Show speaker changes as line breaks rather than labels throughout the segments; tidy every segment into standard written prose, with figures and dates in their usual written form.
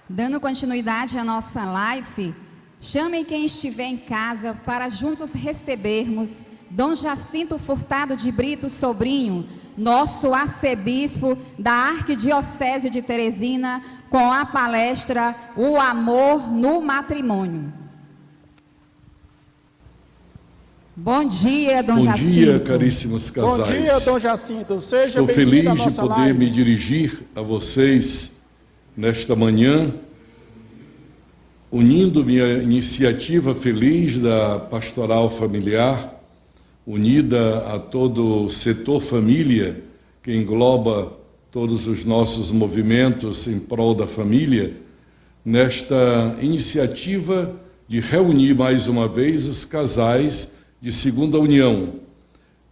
Dando continuidade à nossa live, chamem quem estiver em casa para juntos recebermos Dom Jacinto Furtado de Brito Sobrinho, nosso arcebispo da Arquidiocese de Teresina, com a palestra O Amor no Matrimônio. Bom dia, Dom Jacinto.
Bom dia, caríssimos casais.
Bom dia, Dom Jacinto. Seja
Estou
bem-vindo à
feliz de
nossa
poder
live.
me dirigir a vocês nesta manhã, unindo minha iniciativa feliz da Pastoral Familiar, unida a todo o setor família, que engloba todos os nossos movimentos em prol da família, nesta iniciativa de reunir mais uma vez os casais de segunda união,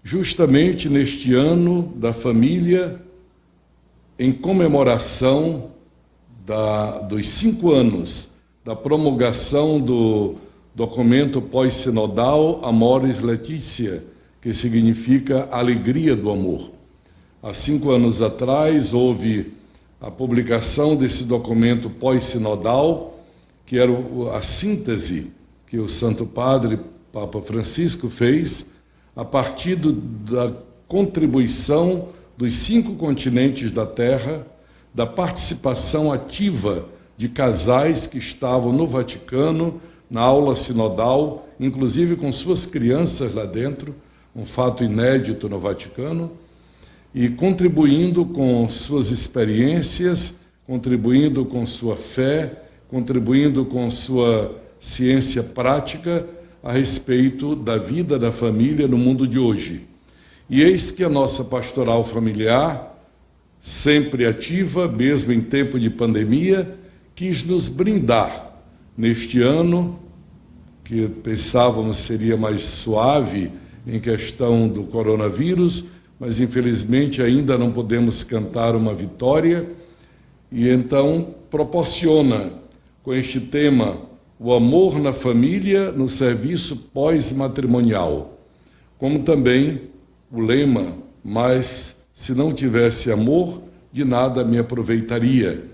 justamente neste ano da família, em comemoração dos 5 anos da promulgação do documento pós-sinodal Amoris Laetitia, que significa alegria do amor. Há 5 anos atrás houve a publicação desse documento pós-sinodal, que era a síntese que o Santo Padre Papa Francisco fez a partir da contribuição dos 5 continentes da Terra, da participação ativa de casais que estavam no Vaticano, na aula sinodal, inclusive com suas crianças lá dentro, um fato inédito no Vaticano, e contribuindo com suas experiências, contribuindo com sua fé, contribuindo com sua ciência prática a respeito da vida da família no mundo de hoje. E eis que a nossa pastoral familiar, sempre ativa, mesmo em tempo de pandemia, quis nos brindar neste ano, que pensávamos seria mais suave em questão do coronavírus, mas infelizmente ainda não podemos cantar uma vitória, e então proporciona com este tema o amor na família no serviço pós-matrimonial, como também o lema, mas se não tivesse amor, de nada me aproveitaria,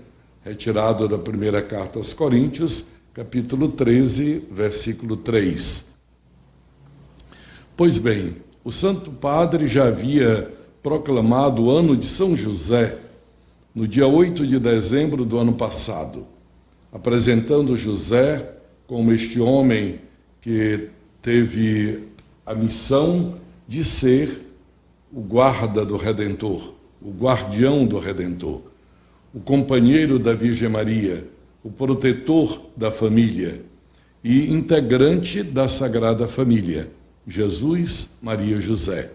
retirado da primeira carta aos Coríntios, capítulo 13, versículo 3. Pois bem, o Santo Padre já havia proclamado o ano de São José no dia 8 de dezembro do ano passado, apresentando José como este homem que teve a missão de ser o guarda do Redentor, o guardião do Redentor, o companheiro da Virgem Maria, o protetor da família e integrante da Sagrada Família, Jesus, Maria e José,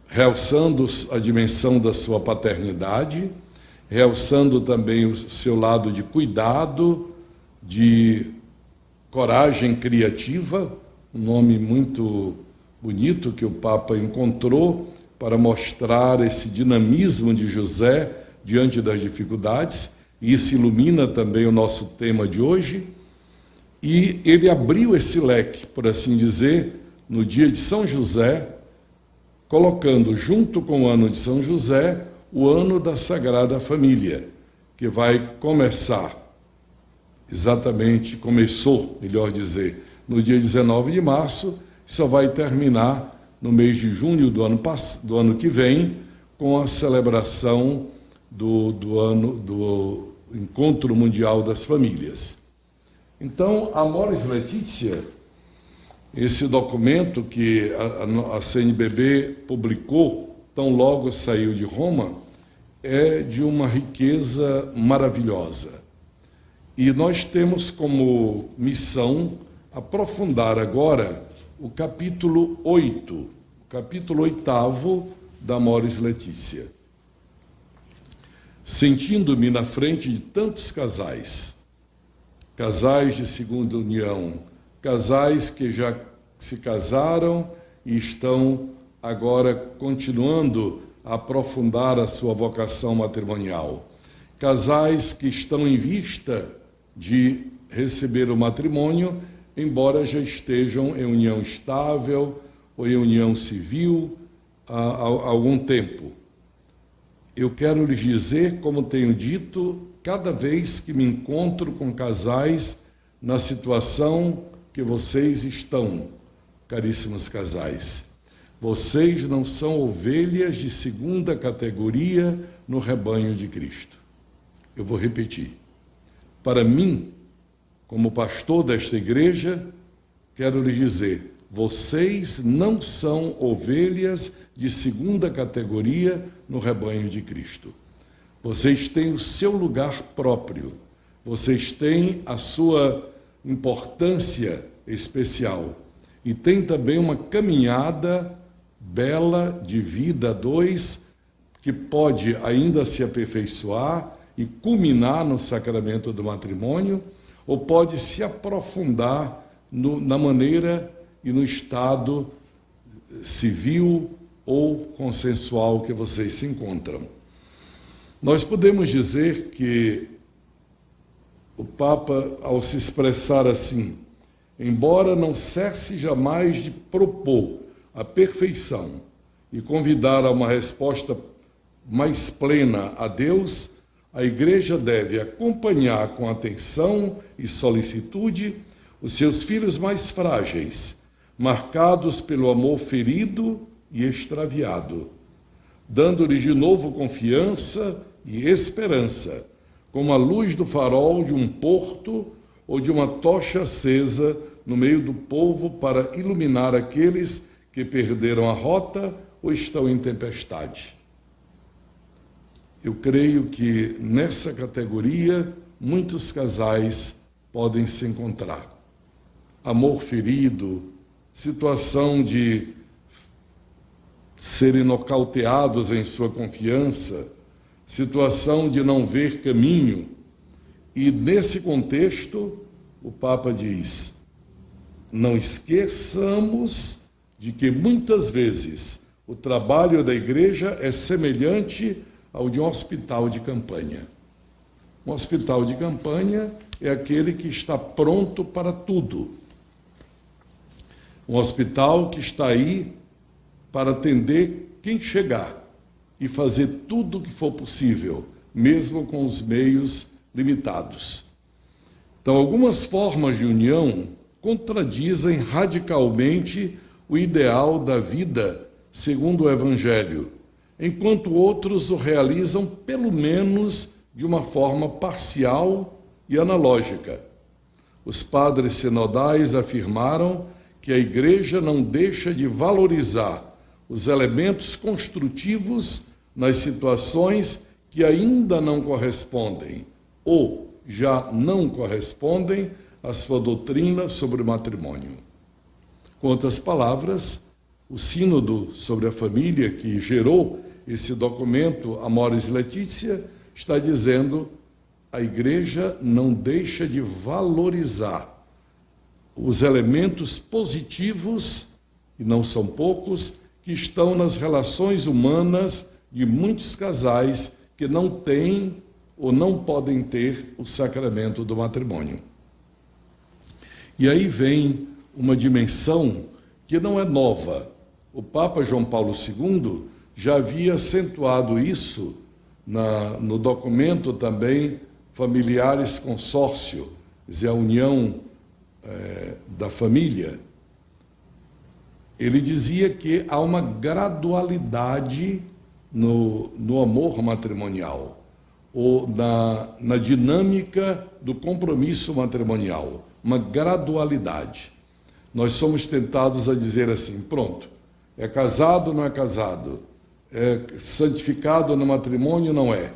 realçando a dimensão da sua paternidade, realçando também o seu lado de cuidado, de coragem criativa, um nome muito bonito que o Papa encontrou para mostrar esse dinamismo de José diante das dificuldades, e isso ilumina também o nosso tema de hoje. E ele abriu esse leque, por assim dizer, no dia de São José, colocando junto com o ano de São José o ano da Sagrada Família, que vai começou, melhor dizer, no dia 19 de março, só vai terminar no mês de junho do ano que vem, com a celebração do Encontro Mundial das Famílias. Então, Amoris Laetitia, esse documento que a CNBB publicou, tão logo saiu de Roma, é de uma riqueza maravilhosa. E nós temos como missão aprofundar agora o capítulo 8, capítulo 8º da Amoris Laetitia. Sentindo-me na frente de tantos casais, casais de segunda união, casais que já se casaram e estão agora continuando a aprofundar a sua vocação matrimonial, casais que estão em vista de receber o matrimônio, embora já estejam em união estável ou em união civil há algum tempo. Eu quero lhes dizer, como tenho dito cada vez que me encontro com casais na situação que vocês estão, caríssimos casais. Vocês não são ovelhas de segunda categoria no rebanho de Cristo. Eu vou repetir. Para mim, como pastor desta igreja, quero lhes dizer, vocês não são ovelhas de segunda categoria no rebanho de Cristo. Vocês têm o seu lugar próprio, vocês têm a sua importância especial e têm também uma caminhada bela de vida a dois que pode ainda se aperfeiçoar e culminar no sacramento do matrimônio ou pode se aprofundar na maneira e no estado civil ou consensual que vocês se encontram. Nós podemos dizer que o Papa, ao se expressar assim, embora não cesse jamais de propor a perfeição e convidar a uma resposta mais plena a Deus, a Igreja deve acompanhar com atenção e solicitude os seus filhos mais frágeis, marcados pelo amor ferido e extraviado, dando-lhes de novo confiança e esperança, como a luz do farol de um porto ou de uma tocha acesa no meio do povo para iluminar aqueles que perderam a rota ou estão em tempestade. Eu creio que nessa categoria muitos casais podem se encontrar. Amor ferido, situação de serem nocauteados em sua confiança, situação de não ver caminho. E nesse contexto, o Papa diz, não esqueçamos de que muitas vezes o trabalho da igreja é semelhante ao de um hospital de campanha. Um hospital de campanha é aquele que está pronto para tudo. Um hospital que está aí para atender quem chegar e fazer tudo o que for possível, mesmo com os meios limitados. Então, algumas formas de união contradizem radicalmente o ideal da vida segundo o Evangelho, enquanto outros o realizam pelo menos de uma forma parcial e analógica. Os padres sinodais afirmaram que a Igreja não deixa de valorizar os elementos construtivos nas situações que ainda não correspondem ou já não correspondem à sua doutrina sobre o matrimônio. Com outras palavras, o Sínodo sobre a Família, que gerou esse documento Amoris Laetitia, está dizendo a Igreja não deixa de valorizar os elementos positivos, e não são poucos, que estão nas relações humanas de muitos casais que não têm ou não podem ter o sacramento do matrimônio. E aí vem uma dimensão que não é nova. O Papa João Paulo II já havia acentuado isso no documento também Familiares Consórcio, quer dizer, a união da família. Ele dizia que há uma gradualidade no amor matrimonial, ou na dinâmica do compromisso matrimonial, uma gradualidade. Nós somos tentados a dizer assim, pronto, é casado, não é casado, é santificado no matrimônio, não é.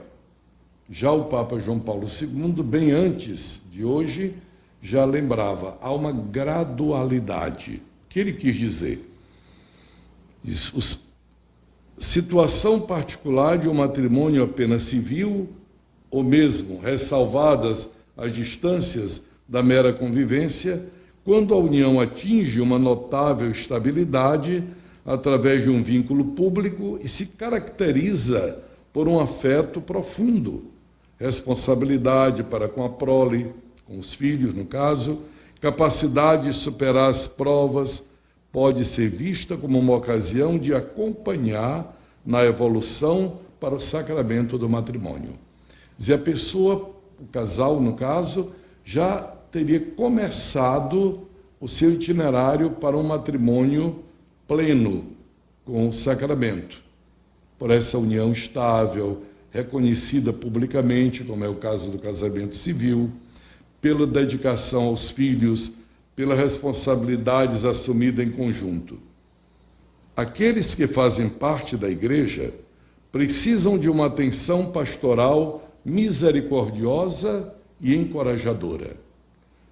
Já o Papa João Paulo II, bem antes de hoje, já lembrava, há uma gradualidade. O que ele quis dizer? Situação particular de um matrimônio apenas civil, ou mesmo ressalvadas as distâncias da mera convivência, quando a união atinge uma notável estabilidade através de um vínculo público e se caracteriza por um afeto profundo, responsabilidade para com a prole, com os filhos, no caso, capacidade de superar as provas, pode ser vista como uma ocasião de acompanhar na evolução para o sacramento do matrimônio. E a pessoa o casal, no caso, já teria começado o seu itinerário para um matrimônio pleno, com o sacramento, por essa união estável, reconhecida publicamente, como é o caso do casamento civil, pela dedicação aos filhos, pelas responsabilidades assumidas em conjunto. Aqueles que fazem parte da igreja precisam de uma atenção pastoral misericordiosa e encorajadora.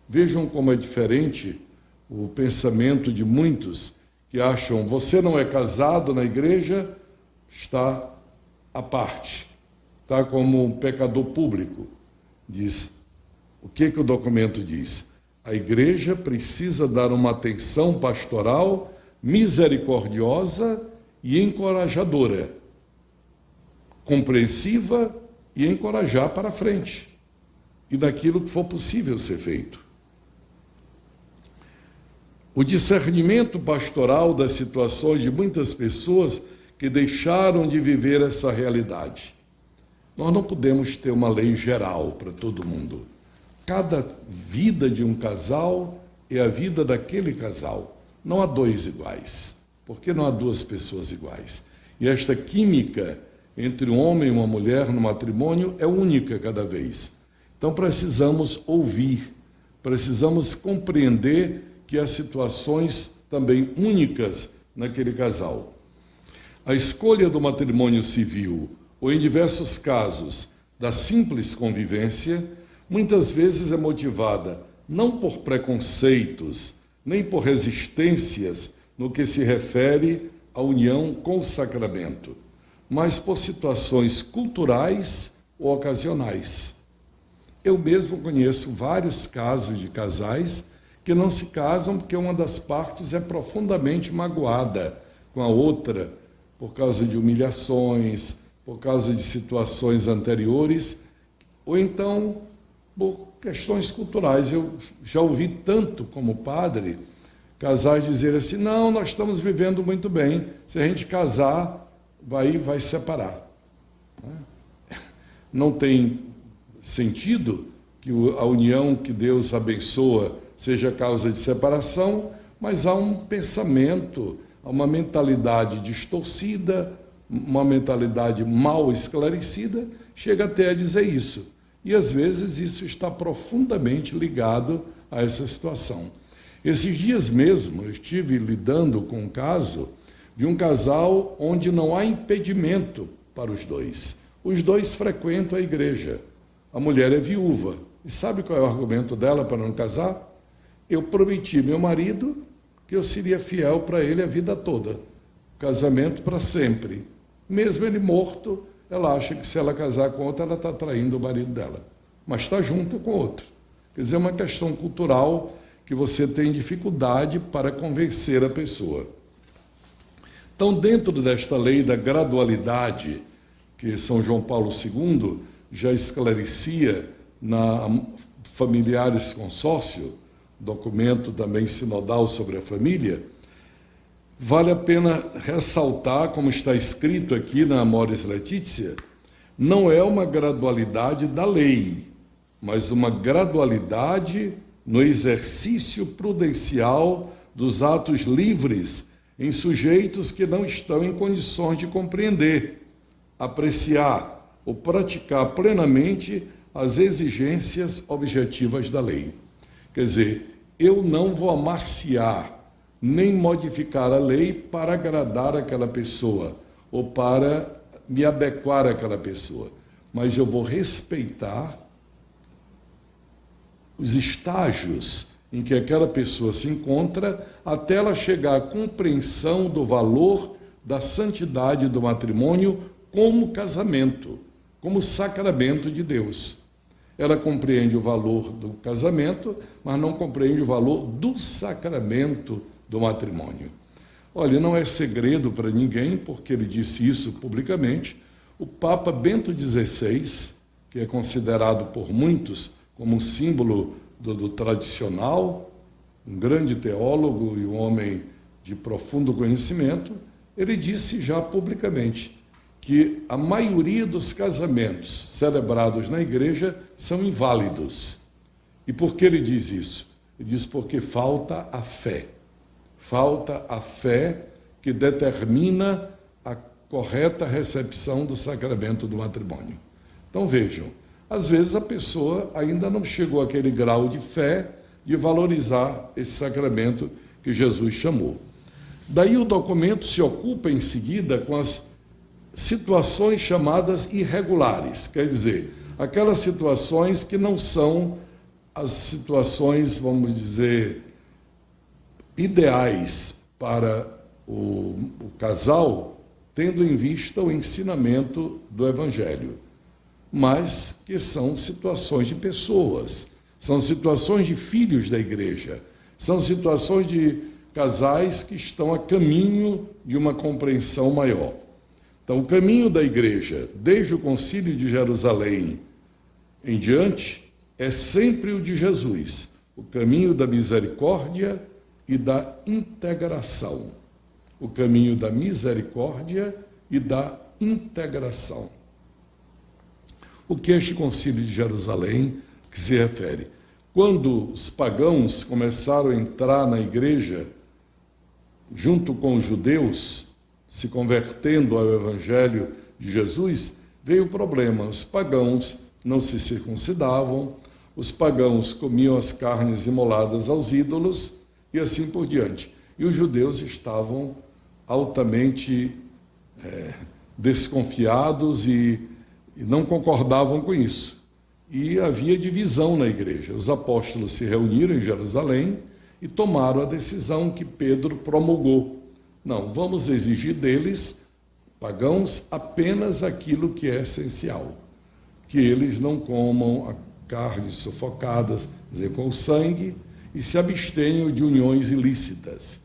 Vejam como é diferente o pensamento de muitos que acham: você não é casado na igreja, está à parte, está como um pecador público. Diz, o que o documento diz? A igreja precisa dar uma atenção pastoral misericordiosa e encorajadora, compreensiva e encorajar para frente, e naquilo que for possível ser feito. O discernimento pastoral das situações de muitas pessoas que deixaram de viver essa realidade. Nós não podemos ter uma lei geral para todo mundo. Cada vida de um casal é a vida daquele casal. Não há dois iguais, porque não há duas pessoas iguais. E esta química entre um homem e uma mulher no matrimônio é única cada vez. Então precisamos ouvir, precisamos compreender que há situações também únicas naquele casal. A escolha do matrimônio civil, ou em diversos casos, da simples convivência, muitas vezes é motivada não por preconceitos, nem por resistências no que se refere à união com o sacramento, mas por situações culturais ou ocasionais. Eu mesmo conheço vários casos de casais que não se casam porque uma das partes é profundamente magoada com a outra, por causa de humilhações, por causa de situações anteriores, ou então por questões culturais. Eu já ouvi tanto como padre, casais dizerem assim: não, nós estamos vivendo muito bem, se a gente casar, vai separar. Não tem sentido que a união que Deus abençoa seja causa de separação, mas há um pensamento, há uma mentalidade distorcida, uma mentalidade mal esclarecida, chega até a dizer isso. E às vezes isso está profundamente ligado a essa situação. Esses dias mesmo eu estive lidando com um caso de um casal onde não há impedimento para os dois. Os dois frequentam a igreja. A mulher é viúva. E sabe qual é o argumento dela para não casar? Eu prometi meu marido que eu seria fiel para ele a vida toda. Casamento para sempre. Mesmo ele morto, ela acha que se ela casar com outro, ela está traindo o marido dela. Mas está junto com outro. Quer dizer, é uma questão cultural que você tem dificuldade para convencer a pessoa. Então, dentro desta lei da gradualidade, que São João Paulo II já esclarecia na Familiares Consórcio, documento também sinodal sobre a família, vale a pena ressaltar, como está escrito aqui na Amoris Laetitia, não é uma gradualidade da lei, mas uma gradualidade no exercício prudencial dos atos livres em sujeitos que não estão em condições de compreender, apreciar ou praticar plenamente as exigências objetivas da lei. Quer dizer, eu não vou amaciar nem modificar a lei para agradar aquela pessoa ou para me adequar àquela pessoa, mas eu vou respeitar os estágios em que aquela pessoa se encontra até ela chegar à compreensão do valor da santidade do matrimônio como casamento, como sacramento de Deus. Ela compreende o valor do casamento, mas não compreende o valor do sacramento do matrimônio. Olha, não é segredo para ninguém, porque ele disse isso publicamente, o Papa Bento XVI, que é considerado por muitos como um símbolo do tradicional, um grande teólogo e um homem de profundo conhecimento, ele disse já publicamente que a maioria dos casamentos celebrados na igreja são inválidos. E por que ele diz isso? Ele diz porque falta a fé. Falta a fé que determina a correta recepção do sacramento do matrimônio. Então vejam, às vezes a pessoa ainda não chegou àquele grau de fé de valorizar esse sacramento que Jesus chamou. Daí o documento se ocupa em seguida com as situações chamadas irregulares, quer dizer, aquelas situações que não são as situações, vamos dizer, ideais para o casal, tendo em vista o ensinamento do Evangelho, mas que são situações de pessoas, são situações de filhos da igreja, são situações de casais que estão a caminho de uma compreensão maior. Então, o caminho da igreja, desde o Concílio de Jerusalém em diante, é sempre o de Jesus, o caminho da misericórdia e da integração. O caminho da misericórdia e da integração. O que este Concílio de Jerusalém que se refere? Quando os pagãos começaram a entrar na igreja, junto com os judeus, se convertendo ao Evangelho de Jesus, veio o problema. Os pagãos não se circuncidavam, os pagãos comiam as carnes imoladas aos ídolos e assim por diante. E os judeus estavam altamente desconfiados e não concordavam com isso. E havia divisão na igreja. Os apóstolos se reuniram em Jerusalém e tomaram a decisão que Pedro promulgou. Não, vamos exigir deles, pagãos, apenas aquilo que é essencial. Que eles não comam carnes sufocadas, quer dizer, com sangue, e se abstenham de uniões ilícitas.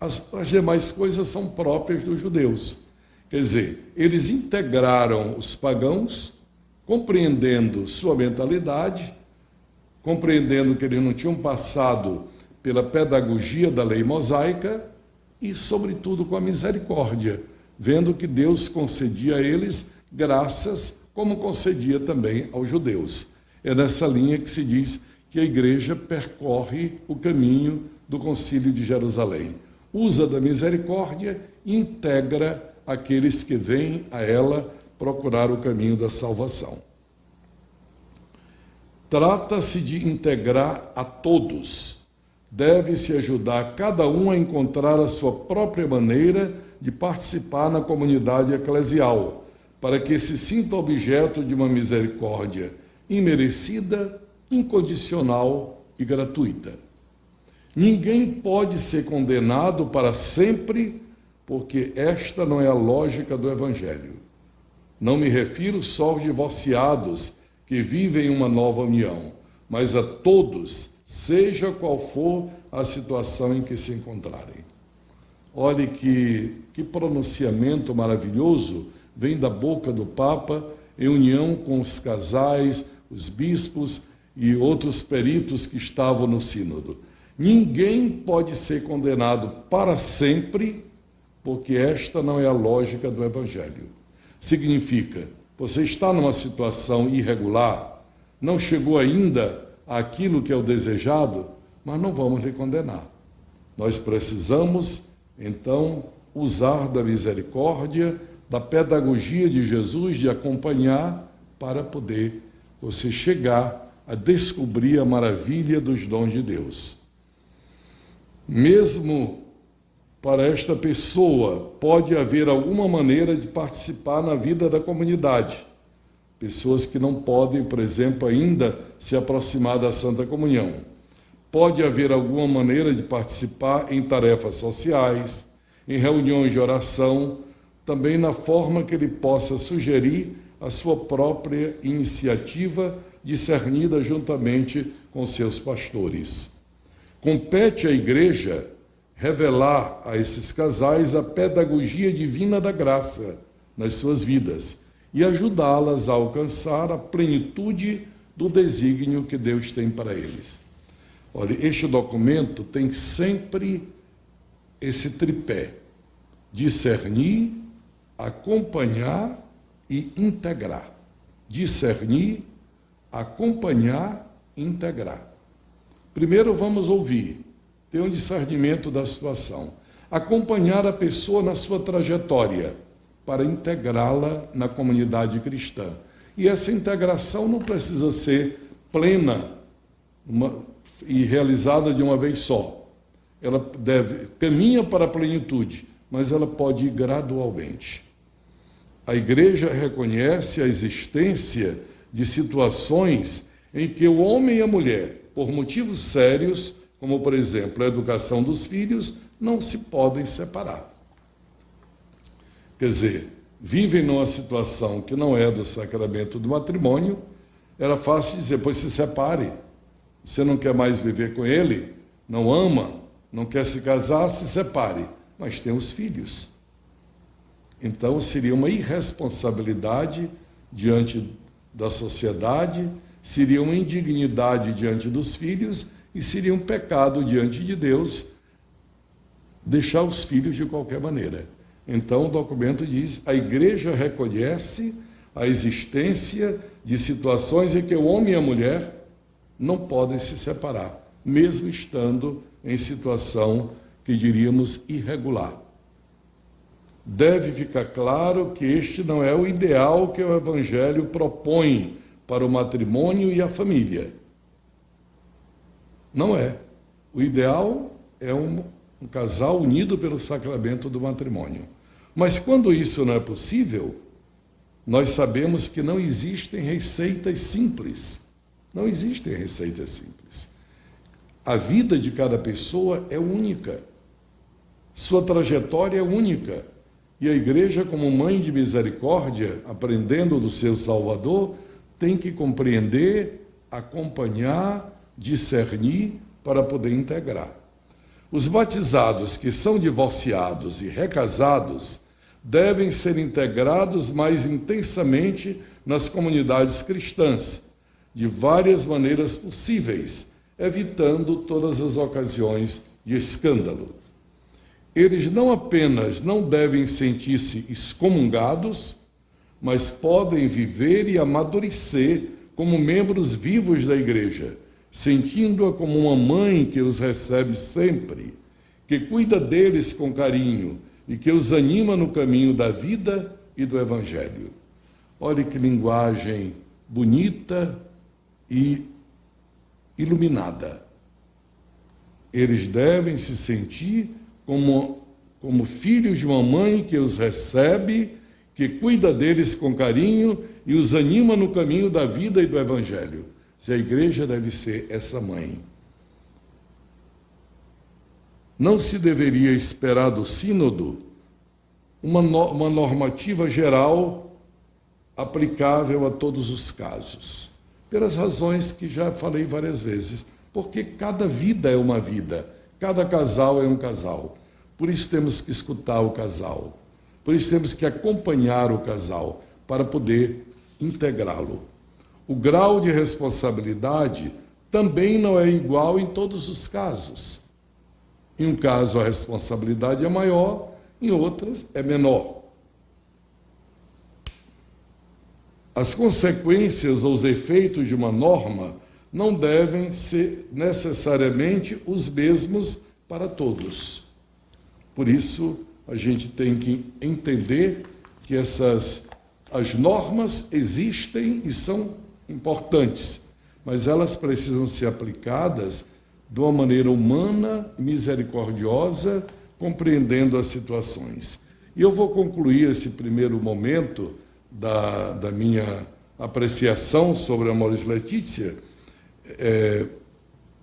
As demais coisas são próprias dos judeus. Quer dizer, eles integraram os pagãos, compreendendo sua mentalidade, compreendendo que eles não tinham passado pela pedagogia da lei mosaica e, sobretudo, com a misericórdia, vendo que Deus concedia a eles graças, como concedia também aos judeus. É nessa linha que se diz que a igreja percorre o caminho do Concílio de Jerusalém. Usa da misericórdia e integra aqueles que vêm a ela procurar o caminho da salvação. Trata-se de integrar a todos. Deve-se ajudar cada um a encontrar a sua própria maneira de participar na comunidade eclesial, para que se sinta objeto de uma misericórdia imerecida, incondicional e gratuita. Ninguém pode ser condenado para sempre, porque esta não é a lógica do Evangelho. Não me refiro só aos divorciados que vivem uma nova união, mas a todos, seja qual for a situação em que se encontrarem. Olhe que pronunciamento maravilhoso vem da boca do Papa em união com os casais, os bispos e outros peritos que estavam no sínodo. Ninguém pode ser condenado para sempre, porque esta não é a lógica do Evangelho. Significa, você está numa situação irregular, não chegou ainda àquilo que é o desejado, mas não vamos lhe condenar. Nós precisamos, então, usar da misericórdia, da pedagogia de Jesus, de acompanhar, para poder você chegar a descobrir a maravilha dos dons de Deus. Mesmo para esta pessoa, pode haver alguma maneira de participar na vida da comunidade. Pessoas que não podem, por exemplo, ainda se aproximar da Santa Comunhão. Pode haver alguma maneira de participar em tarefas sociais, em reuniões de oração, também na forma que ele possa sugerir a sua própria iniciativa, discernida juntamente com seus pastores. Compete à Igreja revelar a esses casais a pedagogia divina da graça nas suas vidas e ajudá-las a alcançar a plenitude do desígnio que Deus tem para eles. Olha, este documento tem sempre esse tripé: discernir, acompanhar e integrar. Discernir, acompanhar e integrar. Primeiro vamos ouvir, ter um discernimento da situação. Acompanhar a pessoa na sua trajetória, para integrá-la na comunidade cristã. E essa integração não precisa ser plena e realizada de uma vez só. Ela caminha para a plenitude, mas ela pode ir gradualmente. A igreja reconhece a existência de situações em que o homem e a mulher, por motivos sérios, como por exemplo a educação dos filhos, não se podem separar. Quer dizer, vivem numa situação que não é do sacramento do matrimônio, era fácil dizer, pois se separe. Você não quer mais viver com ele, não ama, não quer se casar, se separe. Mas tem os filhos. Então seria uma irresponsabilidade diante da sociedade, seria uma indignidade diante dos filhos e seria um pecado diante de Deus deixar os filhos de qualquer maneira. Então o documento diz, a igreja reconhece a existência de situações em que o homem e a mulher não podem se separar, mesmo estando em situação que diríamos irregular. Deve ficar claro que este não é o ideal que o Evangelho propõe para o matrimônio e a família. Não é. O ideal é um casal unido pelo sacramento do matrimônio. Mas quando isso não é possível, nós sabemos que não existem receitas simples. Não existem receitas simples. A vida de cada pessoa é única. Sua trajetória é única. E a igreja, como mãe de misericórdia, aprendendo do seu Salvador, tem que compreender, acompanhar, discernir para poder integrar. Os batizados que são divorciados e recasados devem ser integrados mais intensamente nas comunidades cristãs, de várias maneiras possíveis, evitando todas as ocasiões de escândalo. Eles não apenas não devem sentir-se excomungados, mas podem viver e amadurecer como membros vivos da igreja, sentindo-a como uma mãe que os recebe sempre, que cuida deles com carinho e que os anima no caminho da vida e do Evangelho. Olha que linguagem bonita e iluminada. Eles devem se sentir como filhos de uma mãe que os recebe, que cuida deles com carinho e os anima no caminho da vida e do Evangelho. Se a igreja deve ser essa mãe. Não se deveria esperar do sínodo uma normativa geral aplicável a todos os casos, pelas razões que já falei várias vezes, porque cada vida é uma vida, cada casal é um casal. Por isso temos que escutar o casal, por isso temos que acompanhar o casal para poder integrá-lo. O grau de responsabilidade também não é igual em todos os casos. Em um caso a responsabilidade é maior, em outras é menor. As consequências ou os efeitos de uma norma não devem ser necessariamente os mesmos para todos. Por isso, a gente tem que entender que as normas existem e são importantes, mas elas precisam ser aplicadas de uma maneira humana e misericordiosa, compreendendo as situações. E eu vou concluir esse primeiro momento da minha apreciação sobre a Amoris Laetitia,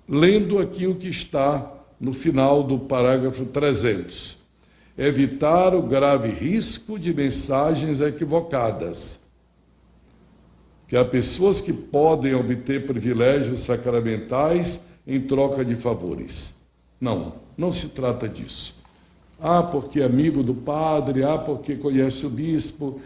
lendo aqui o que está no final do parágrafo 300. Evitar o grave risco de mensagens equivocadas. Que há pessoas que podem obter privilégios sacramentais em troca de favores. Não se trata disso. Porque é amigo do padre, porque conhece o bispo,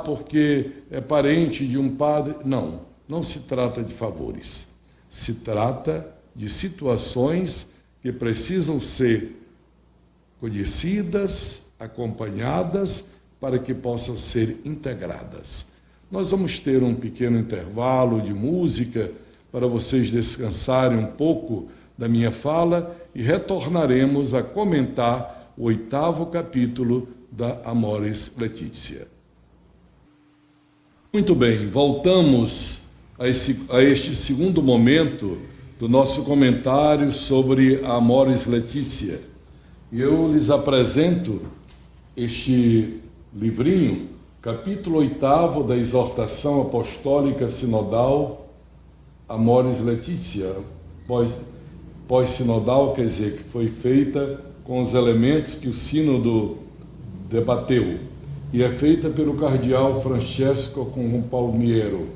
porque é parente de um padre. Não se trata de favores. Se trata de situações que precisam ser conhecidas, acompanhadas, para que possam ser integradas. Nós vamos ter um pequeno intervalo de música para vocês descansarem um pouco da minha fala e retornaremos a comentar o 8º capítulo da Amoris Laetitia. Muito bem, voltamos a este segundo momento do nosso comentário sobre a Amoris Laetitia. E eu lhes apresento este livrinho, capítulo 8º da exortação apostólica sinodal Amoris Laetitia, pós-sinodal, quer dizer, que foi feita com os elementos que o sínodo debateu, e é feita pelo cardeal Francesco Compalmiero.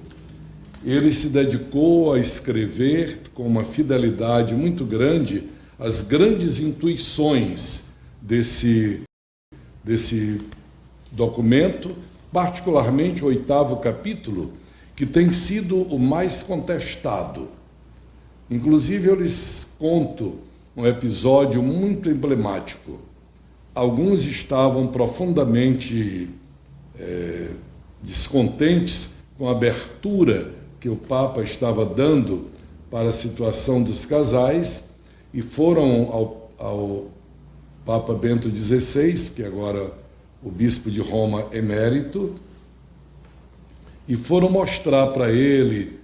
Ele se dedicou a escrever com uma fidelidade muito grande as grandes intuições desse documento, particularmente o 8º capítulo, que tem sido o mais contestado. Inclusive, eu lhes conto um episódio muito emblemático. Alguns estavam profundamente descontentes com a abertura que o Papa estava dando para a situação dos casais e foram ao Papa Bento XVI, que agora o bispo de Roma emérito, e foram mostrar para ele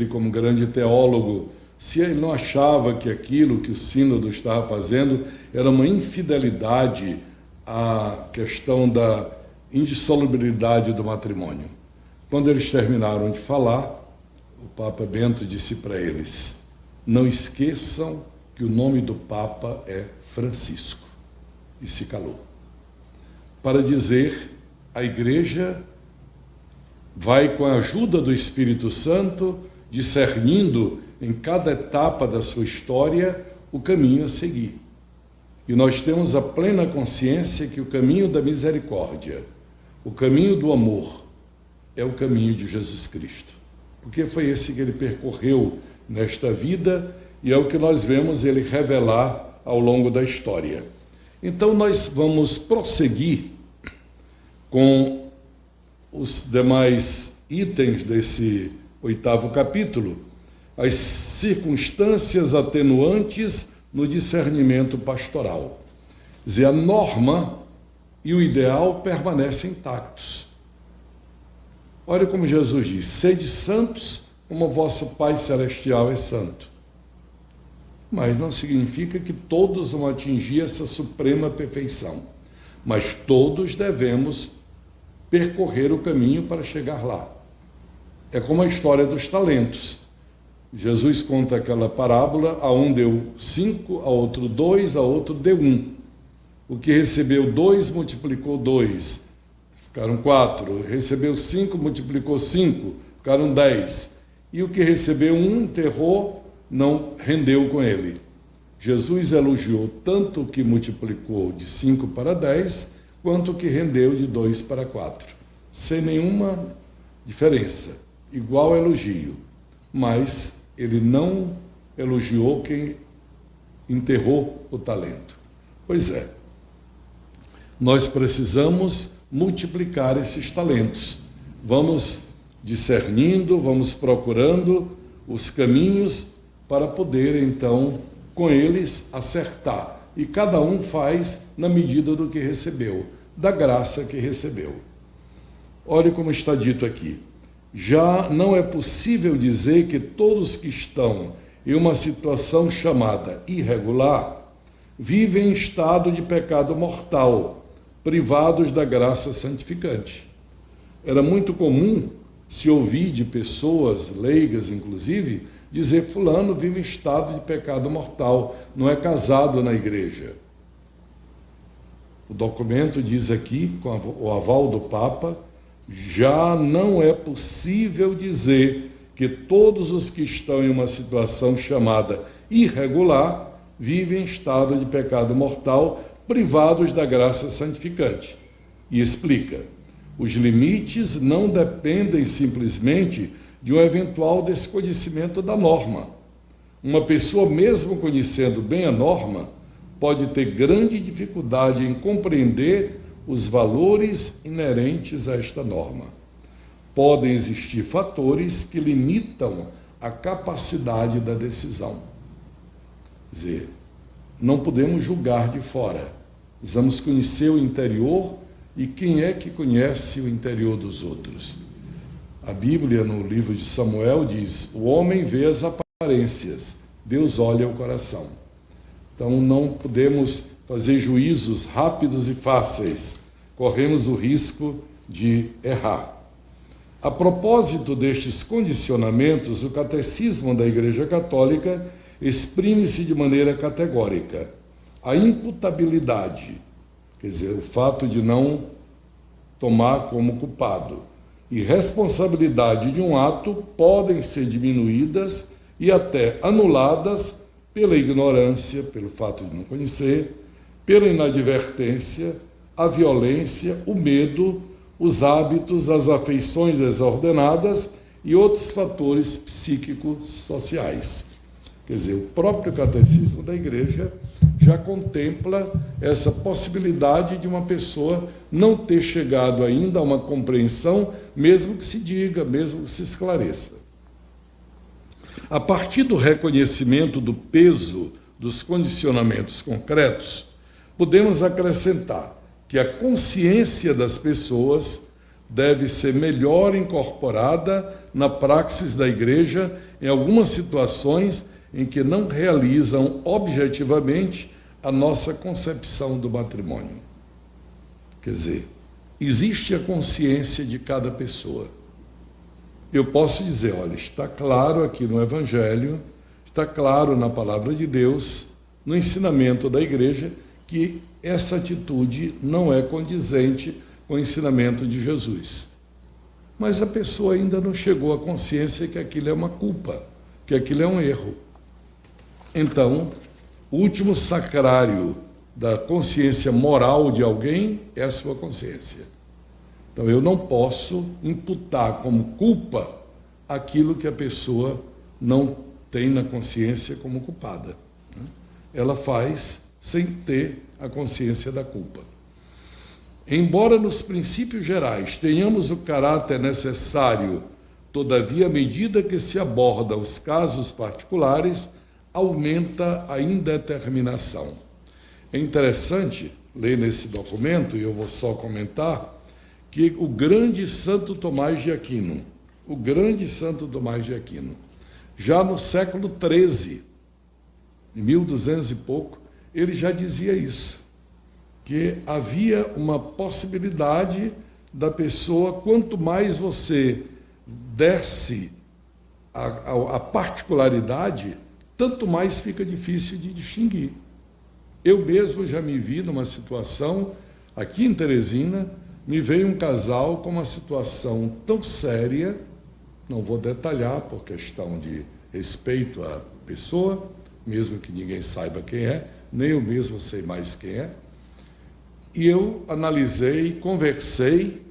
como grande teólogo, se ele não achava que aquilo que o sínodo estava fazendo era uma infidelidade à questão da indissolubilidade do matrimônio. Quando eles terminaram de falar, o Papa Bento disse para eles: não esqueçam que o nome do Papa é Francisco. E se calou. Para dizer, a Igreja vai, com a ajuda do Espírito Santo, discernindo em cada etapa da sua história o caminho a seguir. E nós temos a plena consciência que o caminho da misericórdia, o caminho do amor, é o caminho de Jesus Cristo. Porque foi esse que ele percorreu nesta vida e é o que nós vemos ele revelar ao longo da história. Então nós vamos prosseguir com os demais itens desse 8º capítulo, as circunstâncias atenuantes no discernimento pastoral. Quer dizer, a norma e o ideal permanecem intactos. Olha como Jesus diz: sede santos como vosso Pai Celestial é santo. Mas não significa que todos vão atingir essa suprema perfeição. Mas todos devemos percorrer o caminho para chegar lá. É como a história dos talentos. Jesus conta aquela parábola: a um deu 5, a outro 2, a outro deu 1. O que recebeu 2 multiplicou 2, ficaram 4. Recebeu 5, multiplicou 5, ficaram 10. E o que recebeu 1, enterrou, não rendeu com ele. Jesus elogiou tanto o que multiplicou de 5 para 10, quanto o que rendeu de 2 para 4. Sem nenhuma diferença. Igual elogio. Mas ele não elogiou quem enterrou o talento. Pois é. Nós precisamos multiplicar esses talentos. Vamos discernindo, vamos procurando os caminhos para poder, então, com eles acertar. E cada um faz na medida do que recebeu, da graça que recebeu. Olhe como está dito aqui. Já não é possível dizer que todos que estão em uma situação chamada irregular vivem em estado de pecado mortal, privados da graça santificante. Era muito comum se ouvir de pessoas leigas, inclusive, dizer: fulano vive em estado de pecado mortal, não é casado na igreja. O documento diz aqui, com o aval do Papa, já não é possível dizer que todos os que estão em uma situação chamada irregular vivem em estado de pecado mortal, privados da graça santificante. E explica: os limites não dependem simplesmente de um eventual desconhecimento da norma. Uma pessoa, mesmo conhecendo bem a norma, pode ter grande dificuldade em compreender os valores inerentes a esta norma. podem existir fatores que limitam a capacidade da decisão. Quer dizer, não podemos julgar de fora. Precisamos conhecer o interior, e quem é que conhece o interior dos outros? A Bíblia, no livro de Samuel, diz: o homem vê as aparências, Deus olha o coração. Então não podemos fazer juízos rápidos e fáceis, corremos o risco de errar. A propósito destes condicionamentos, o Catecismo da Igreja Católica exprime-se de maneira categórica. A imputabilidade, quer dizer, o fato de não tomar como culpado, e responsabilidade de um ato podem ser diminuídas e até anuladas pela ignorância, pelo fato de não conhecer, pela inadvertência, a violência, o medo, os hábitos, as afeições desordenadas e outros fatores psíquicos sociais. Quer dizer, o próprio Catecismo da Igreja já contempla essa possibilidade de uma pessoa não ter chegado ainda a uma compreensão, mesmo que se diga, mesmo que se esclareça. A partir do reconhecimento do peso dos condicionamentos concretos, podemos acrescentar que a consciência das pessoas deve ser melhor incorporada na praxis da Igreja em algumas situações em que não realizam objetivamente a nossa concepção do matrimônio. Quer dizer, existe a consciência de cada pessoa. Eu posso dizer, olha, está claro aqui no Evangelho, está claro na Palavra de Deus, no ensinamento da Igreja, que essa atitude não é condizente com o ensinamento de Jesus. Mas a pessoa ainda não chegou à consciência que aquilo é uma culpa, que aquilo é um erro. Então, o último sacrário da consciência moral de alguém é a sua consciência. Então, eu não posso imputar como culpa aquilo que a pessoa não tem na consciência como culpada. Ela faz sem ter a consciência da culpa. Embora nos princípios gerais tenhamos o caráter necessário, todavia, à medida que se aborda os casos particulares, aumenta a indeterminação. É interessante ler nesse documento, e eu vou só comentar, que o grande Santo Tomás de Aquino, já no século XIII, em 1200 e pouco, ele já dizia isso, que havia uma possibilidade da pessoa, quanto mais você desce a particularidade, tanto mais fica difícil de distinguir. Eu mesmo já me vi numa situação, aqui em Teresina, me veio um casal com uma situação tão séria, não vou detalhar por questão de respeito à pessoa, mesmo que ninguém saiba quem é, nem eu mesmo sei mais quem é, e eu analisei, conversei,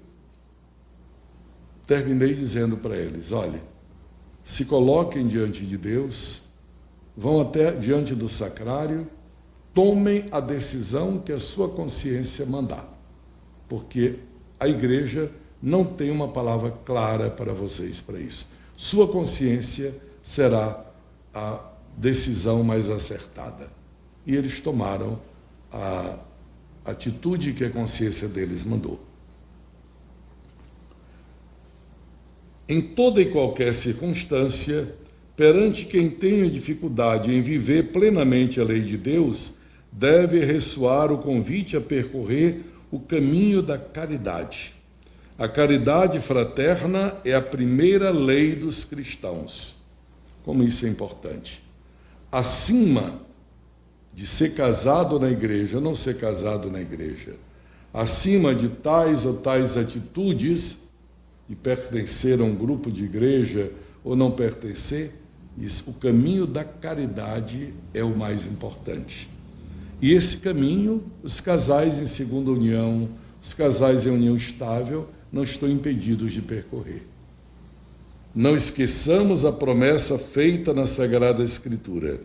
terminei dizendo para eles, olha, se coloquem diante de Deus, vão até diante do sacrário, tomem a decisão que a sua consciência mandar, porque a Igreja não tem uma palavra clara para vocês para isso. Sua consciência será a decisão mais acertada. E eles tomaram a atitude que a consciência deles mandou. Em toda e qualquer circunstância, perante quem tenha dificuldade em viver plenamente a lei de Deus, deve ressoar o convite a percorrer o caminho da caridade. A caridade fraterna é a primeira lei dos cristãos. Como isso é importante. Acima de ser casado na igreja, não ser casado na igreja, acima de tais ou tais atitudes, de pertencer a um grupo de igreja ou não pertencer, o caminho da caridade é o mais importante. E esse caminho, os casais em segunda união, os casais em união estável, não estão impedidos de percorrer. Não esqueçamos a promessa feita na Sagrada Escritura.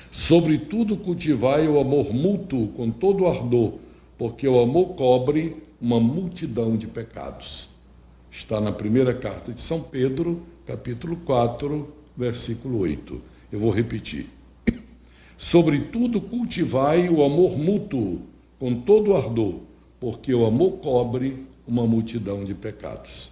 Sobretudo cultivai o amor mútuo com todo ardor, porque o amor cobre uma multidão de pecados. Está na primeira carta de São Pedro, capítulo 4, versículo 8. Eu vou repetir. Sobretudo cultivai o amor mútuo com todo ardor, porque o amor cobre uma multidão de pecados.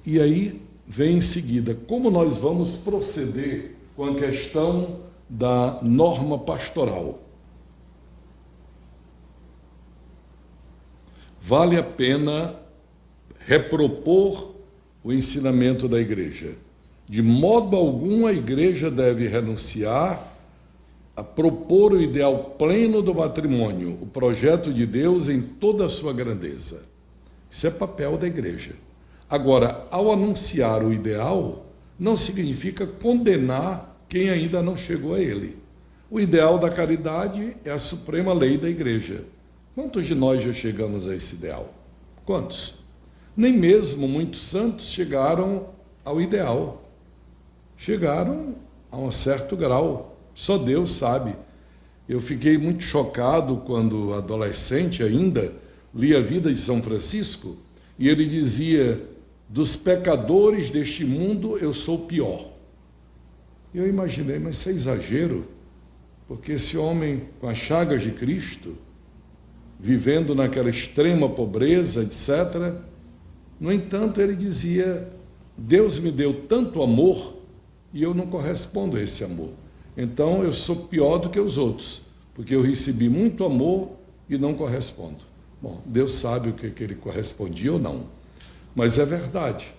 E aí vem em seguida, como nós vamos proceder com a questão da norma pastoral. Vale a pena repropor o ensinamento da igreja. De modo algum a igreja deve renunciar a propor o ideal pleno do matrimônio, o projeto de Deus em toda a sua grandeza. Isso é papel da igreja. Agora, ao anunciar o ideal, não significa condenar quem ainda não chegou a ele. O ideal da caridade é a suprema lei da igreja. Quantos de nós já chegamos a esse ideal? Quantos? Nem mesmo muitos santos chegaram ao ideal. Chegaram a um certo grau. Só Deus sabe. Eu fiquei muito chocado quando, adolescente ainda, li a vida de São Francisco e ele dizia: dos pecadores deste mundo eu sou o pior. E eu imaginei, mas isso é exagero, porque esse homem com as chagas de Cristo, vivendo naquela extrema pobreza, etc. No entanto, ele dizia: Deus me deu tanto amor e eu não correspondo a esse amor. Então eu sou pior do que os outros, porque eu recebi muito amor e não correspondo. Bom, Deus sabe o que ele correspondia ou não, mas é verdade.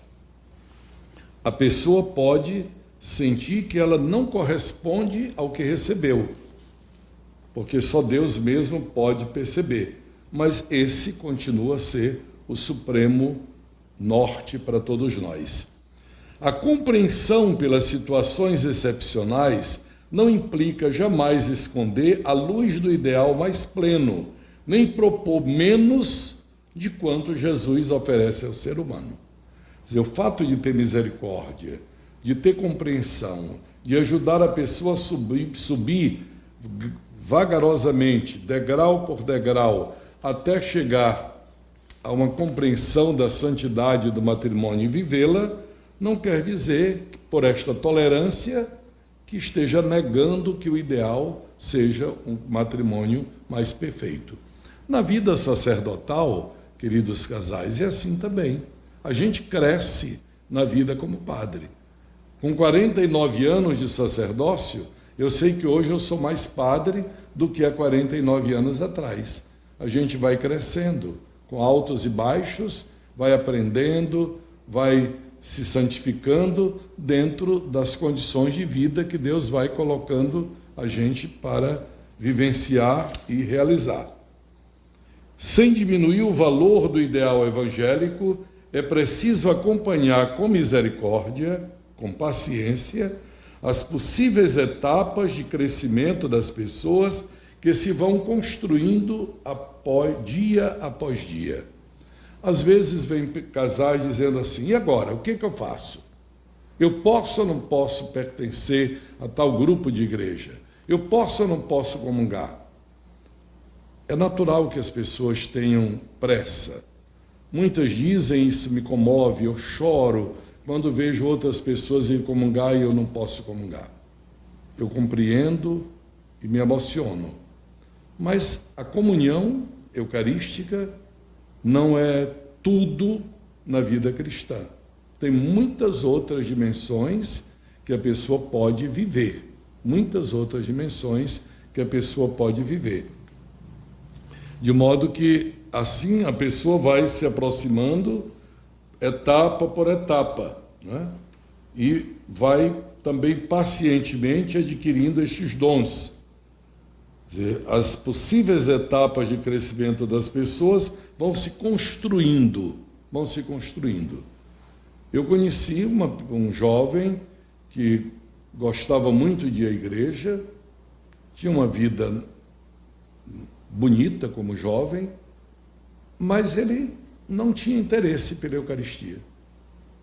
A pessoa pode sentir que ela não corresponde ao que recebeu, porque só Deus mesmo pode perceber, mas esse continua a ser o supremo norte para todos nós. A compreensão pelas situações excepcionais não implica jamais esconder a luz do ideal mais pleno, nem propor menos de quanto Jesus oferece ao ser humano. Quer dizer, o fato de ter misericórdia, de ter compreensão, de ajudar a pessoa a subir vagarosamente, degrau por degrau, até chegar a uma compreensão da santidade do matrimônio e vivê-la, não quer dizer, por esta tolerância, que esteja negando que o ideal seja um matrimônio mais perfeito. Na vida sacerdotal, queridos casais, é assim também. A gente cresce na vida como padre. Com 49 anos de sacerdócio, eu sei que hoje eu sou mais padre do que há 49 anos atrás. A gente vai crescendo, com altos e baixos, vai aprendendo, vai se santificando dentro das condições de vida que Deus vai colocando a gente para vivenciar e realizar. Sem diminuir o valor do ideal evangélico, é preciso acompanhar com misericórdia, com paciência, as possíveis etapas de crescimento das pessoas que se vão construindo dia após dia. Às vezes vem casais dizendo assim: e agora, o que eu faço? Eu posso ou não posso pertencer a tal grupo de igreja? Eu posso ou não posso comungar? É natural que as pessoas tenham pressa. Muitas dizem: isso me comove, eu choro quando vejo outras pessoas irem comungar e eu não posso comungar. Eu compreendo e me emociono. Mas a comunhão eucarística não é tudo na vida cristã. Tem muitas outras dimensões que a pessoa pode viver. Muitas outras dimensões que a pessoa pode viver. De modo que, assim, a pessoa vai se aproximando etapa por etapa, né? E vai também pacientemente adquirindo estes dons. Quer dizer, as possíveis etapas de crescimento das pessoas vão se construindo. Eu conheci um jovem que gostava muito de ir à igreja, tinha uma vida bonita como jovem, mas ele não tinha interesse pela Eucaristia.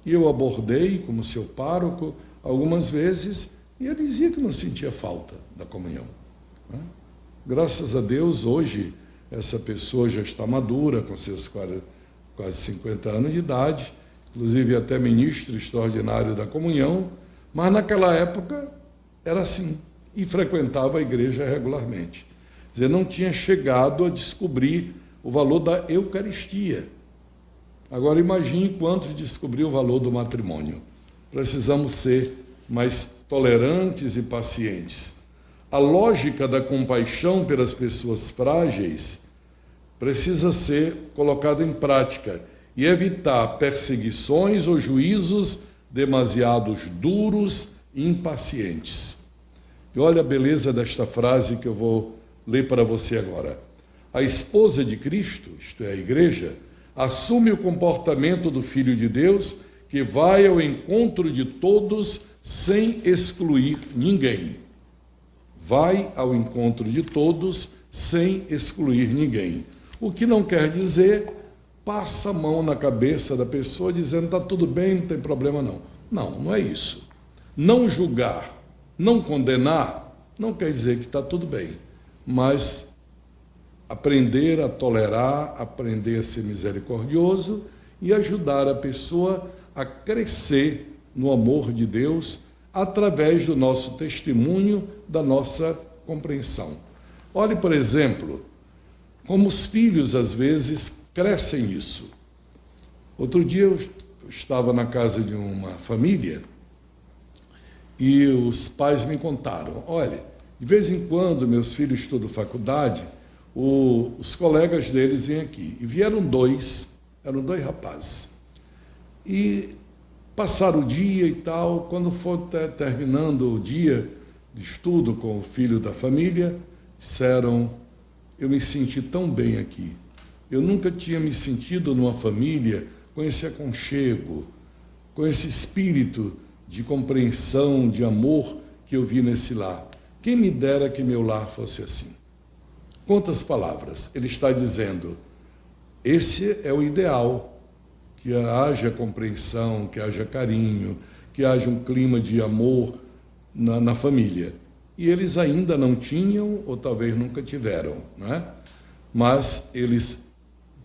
E eu abordei como seu pároco algumas vezes e ele dizia que não sentia falta da comunhão, né? Graças a Deus, hoje, essa pessoa já está madura, com seus quase 50 anos de idade, inclusive até ministro extraordinário da comunhão, mas naquela época era assim, e frequentava a igreja regularmente. Quer dizer, não tinha chegado a descobrir o valor da Eucaristia. Agora imagine quantos descobriu o valor do matrimônio. Precisamos ser mais tolerantes e pacientes. A lógica da compaixão pelas pessoas frágeis precisa ser colocada em prática e evitar perseguições ou juízos demasiado duros e impacientes. E olha a beleza desta frase que eu vou ler para você agora. A esposa de Cristo, isto é, a igreja, assume o comportamento do Filho de Deus, que vai ao encontro de todos sem excluir ninguém. Vai ao encontro de todos sem excluir ninguém. O que não quer dizer, passa a mão na cabeça da pessoa dizendo, está tudo bem, não tem problema não. Não, não é isso. Não julgar, não condenar, não quer dizer que está tudo bem, mas aprender a tolerar, aprender a ser misericordioso e ajudar a pessoa a crescer no amor de Deus através do nosso testemunho, da nossa compreensão. Olhe, por exemplo, como os filhos às vezes crescem nisso. Outro dia eu estava na casa de uma família e os pais me contaram, olha, de vez em quando meus filhos estudam faculdade, os colegas deles vêm aqui. E vieram eram dois rapazes. E passaram o dia e tal, quando for terminando o dia de estudo com o filho da família, disseram, eu me senti tão bem aqui. Eu nunca tinha me sentido numa família com esse aconchego, com esse espírito de compreensão, de amor que eu vi nesse lar. Quem me dera que meu lar fosse assim. Quantas palavras? Ele está dizendo, esse é o ideal, que haja compreensão, que haja carinho, que haja um clima de amor na família. E eles ainda não tinham, ou talvez nunca tiveram, né? Mas eles,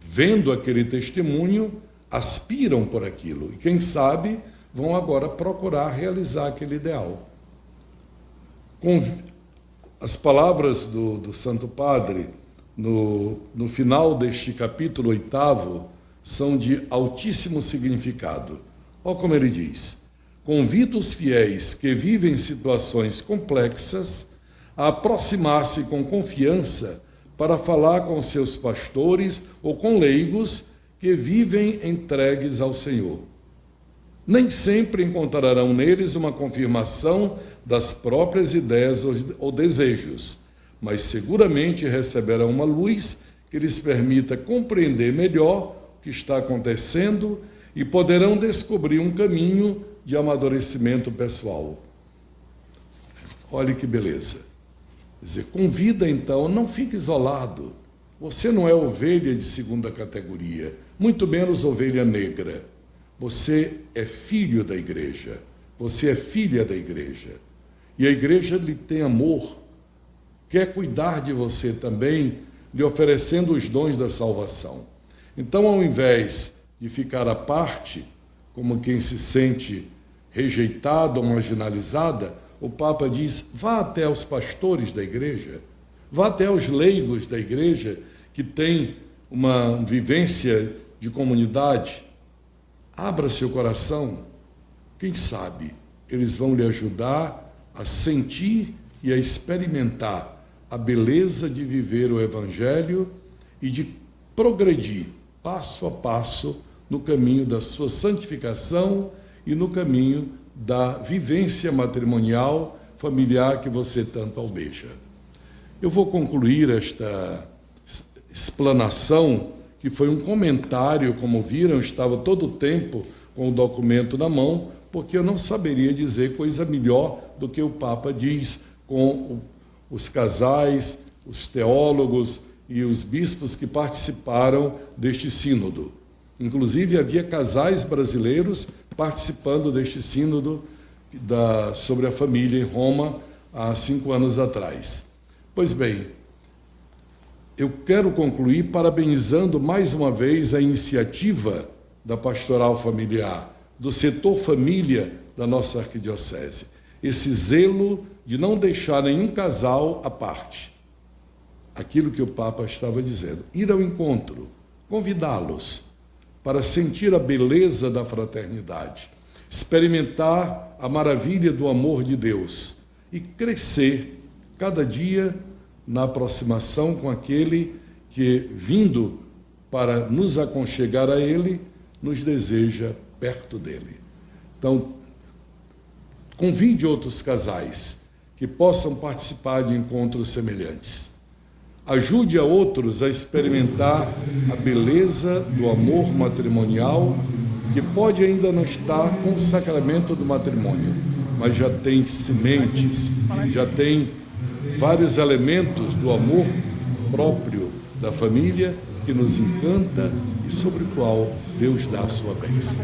vendo aquele testemunho, aspiram por aquilo. E quem sabe, vão agora procurar realizar aquele ideal. As palavras do Santo Padre, no final deste capítulo 8º, são de altíssimo significado. Olha como ele diz, convida os fiéis que vivem situações complexas a aproximar-se com confiança para falar com seus pastores ou com leigos que vivem entregues ao Senhor. Nem sempre encontrarão neles uma confirmação das próprias ideias ou desejos, mas seguramente receberão uma luz que lhes permita compreender melhor o que está acontecendo e poderão descobrir um caminho de amadurecimento pessoal. Olha que beleza. Quer dizer, convida então, não fique isolado. Você não é ovelha de segunda categoria, muito menos ovelha negra. Você é filho da igreja, você é filha da igreja. E a igreja lhe tem amor, quer cuidar de você também, lhe oferecendo os dons da salvação. Então, ao invés de ficar à parte, como quem se sente rejeitado ou marginalizada, o Papa diz, vá até os pastores da igreja, vá até os leigos da igreja, que têm uma vivência de comunidade, abra seu coração, quem sabe eles vão lhe ajudar a sentir e a experimentar a beleza de viver o Evangelho e de progredir passo a passo no caminho da sua santificação e no caminho da vivência matrimonial, familiar que você tanto almeja. Eu vou concluir esta explanação, que foi um comentário, como viram, estava todo o tempo com o documento na mão, porque eu não saberia dizer coisa melhor do que o Papa diz com os casais, os teólogos e os bispos que participaram deste sínodo. Inclusive, havia casais brasileiros participando deste sínodo sobre a família em Roma há 5 anos atrás. Pois bem, eu quero concluir parabenizando mais uma vez a iniciativa da Pastoral Familiar, do setor família da nossa arquidiocese. Esse zelo de não deixar nenhum casal à parte. Aquilo que o Papa estava dizendo, ir ao encontro, convidá-los para sentir a beleza da fraternidade, experimentar a maravilha do amor de Deus e crescer cada dia na aproximação com aquele que, vindo para nos aconchegar a Ele, nos deseja perto dele. Então, convide outros casais que possam participar de encontros semelhantes. Ajude a outros a experimentar a beleza do amor matrimonial, que pode ainda não estar com o sacramento do matrimônio, mas já tem sementes, já tem vários elementos do amor próprio da família que nos encanta e sobre o qual Deus dá a sua bênção.